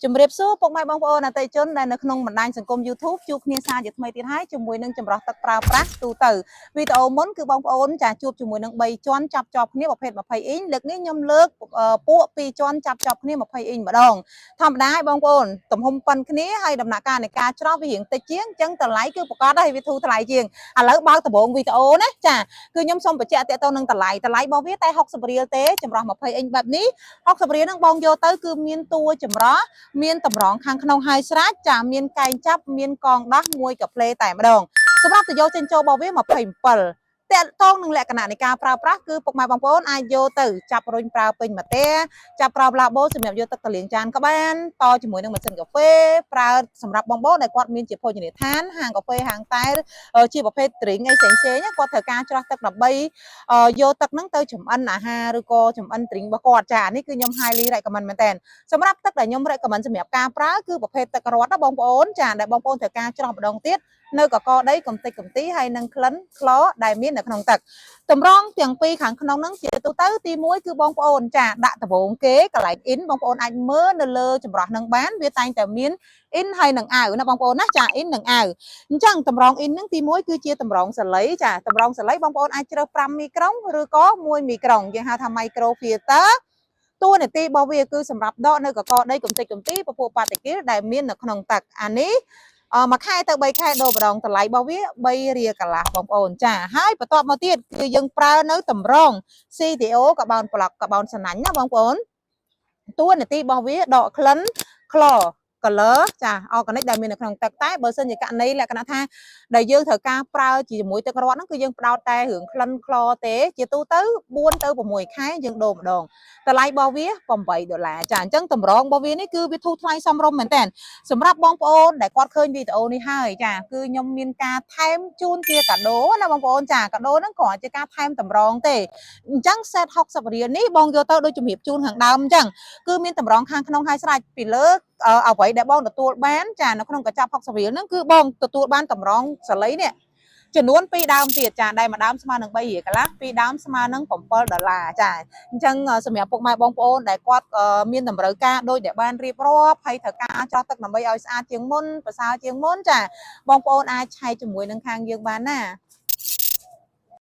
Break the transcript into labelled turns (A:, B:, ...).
A: ជំរាបសួរពុកម៉ែបងប្អូនអតិថិជនដែលនៅក្នុងបណ្ដាញសង្គម YouTube ជួបគ្នាសារជាថ្មីទៀតហើយជាមួយនឹងចម្រោះទឹកប្រើប្រាស់ទូទៅវីដេអូមុនគឺបងប្អូនចាជួបជាមួយនឹង3ជាន់ចាប់ជាប់គ្នាប្រភេទ20អ៊ីងលើកនេះខ្ញុំលើកពួក2ជាន់ចាប់ជាប់គ្នា20អ៊ីងម្ដងធម្មតាឲ្យបងប្អូនទំហំប៉ុនគ្នាហើយដំណាក់កាលនៃការច្រោះវារៀងតិចជាងអញ្ចឹងតម្លៃគឺប្រកាសដែរវាធូរថ្លៃជាងឥឡូវបើកដំបូងវីដេអូណាចាគឺខ្ញុំសូមបញ្ជាក់ទាក់ទងនឹងតម្លៃរបស់វាតែ60រៀលទេចម្រោះ20អ៊ីងបែបនេះ60រៀលហ្នឹងបងយកទៅគឺមានតួចម្រោះមានតម្រងខាងក្នុងហើយស្រេចចាមានកែងចាប់មានកងដោះមួយកាផ្លេតែម្ដងសម្រាប់ទៅយកចេញចូលរបស់វា27តកតងនឹងលក្ខណៈនៃការប្រើប្រាស់គឺពុកម៉ែបងប្អូនអាចយកទៅចាប់រុញប្រើពេញមួយទេចាប់ប្រើឡាបូសម្រាប់យកទឹកទៅលាងចានក៏បានតជាមួយនឹងម៉ាស៊ីនកាហ្វេប្រើសម្រាប់បងប្អូនដែលគាត់មានជាភោជនីយដ្ឋានហាងកាហ្វេហាងតែជាប្រភេទ drink អីផ្សេងៗគាត់ត្រូវការច្រោះទឹកដើម្បីយកទឹកហ្នឹងទៅចម្អិនអាហារឬក៏ចម្អិន drink របស់គាត់ចានេះគឺខ្ញុំ highly recommend មែនតើសម្រាប់ទឹកដែលខ្ញុំ recommend សម្រាប់ការប្រើគឺប្រភេទទឹករត់ណាបងប្អូនចាដែលបងប្អូនត្រូវការច្រោះម្ដងទៀតនៅកកដីកំតិចកំទីហើយនឹងក្លិនខ្លោដែលមាននៅក្នុងទឹកតម្រងទាំងពីរខាងក្នុងហ្នឹងជាទូទៅទី1គឺបងប្អូនចាដាក់ដបងគេកន្លែង in បងប្អូនអាចមើលនៅលើចម្រោះហ្នឹងបានវាតែងតែមាន in ហើយនឹងអាវណាបងប្អូនណាចា in នឹងអាវអញ្ចឹងតម្រង in ហ្នឹងទី1គឺជាតម្រងសលៃចាតម្រងសលៃបងប្អូនអាចជ្រើស5មីក្រូងឬក៏1មីក្រូងយើងហៅថា micro filterតួនាទីរបស់វាគឺសម្រាប់ដកនៅកកដីកំតិចកំទីពពួកប៉ាតិគីលដែលមាននៅក្នុងទឹកអានេះមួយខែទៅ3ខែដូរម្ដងតម្លៃរបស់វា3រៀលកន្លះបងប្អូនចាហើយបន្ទាប់មកទៀតគឺយើងប្រើនៅតម្រង CTO កបោនប្លុកកបោនសណាញ់ណាបងប្អូនតួនាទីរបស់វាដកក្លិនក្ល color ចា organic ដែលមាននៅក្នុងទឹកតែបើសិនជាករណីលក្ខណៈថាដែលយើងត្រូវការប្រើជាមួយទឹករត់ហ្នឹងគឺយើងផ្ដោតតែរឿងក្លិនក្លទេជាទូទៅ4ទៅ6ខែយើងដូរម្ដងតម្លៃរបស់វា$8ចាអញ្ចឹងតម្រងរបស់វានេះគឺវាធូរថ្លៃសមរម្យមែនតើសម្រាប់បងប្អូនដែលគាត់ឃើញវីដេអូនេះហើយចាគឺខ្ញុំមានការថែមជូនជាកាដូណាបងប្អូនចាកាដូហ្នឹងគ្រាន់ជាការថែមតម្រងទេអញ្ចឹង set 60រៀលនេះបងយកទៅដូចជំរាបជូនខាងដើមអញ្ចឹងគឺមានតម្រងខាងក្នុងហើយស្រេចពីលើអ្វីដែលបងទទួលបានចានៅក្នុងកញ្ចប់60រៀលហ្នឹងគឺបងទទួលបានតម្រងសលៃនេះចំនួន2ដើមទៀតចាដែលមួយដើមស្មើនឹង3រៀលកន្លះ2ដើមស្មើនឹង$7ចាអញ្ចឹងសម្រាប់ពុកម៉ែបងប្អូនដែលគាត់មានតម្រូវការដូចដែលបានរៀបរាប់ហើយត្រូវការច្រោះទឹកដើម្បីឲ្យស្អាតជាងមុនប្រសើរជាងមុនចាបងប្អូនអាចឆែកជាមួយនឹងខាងយើងបានណា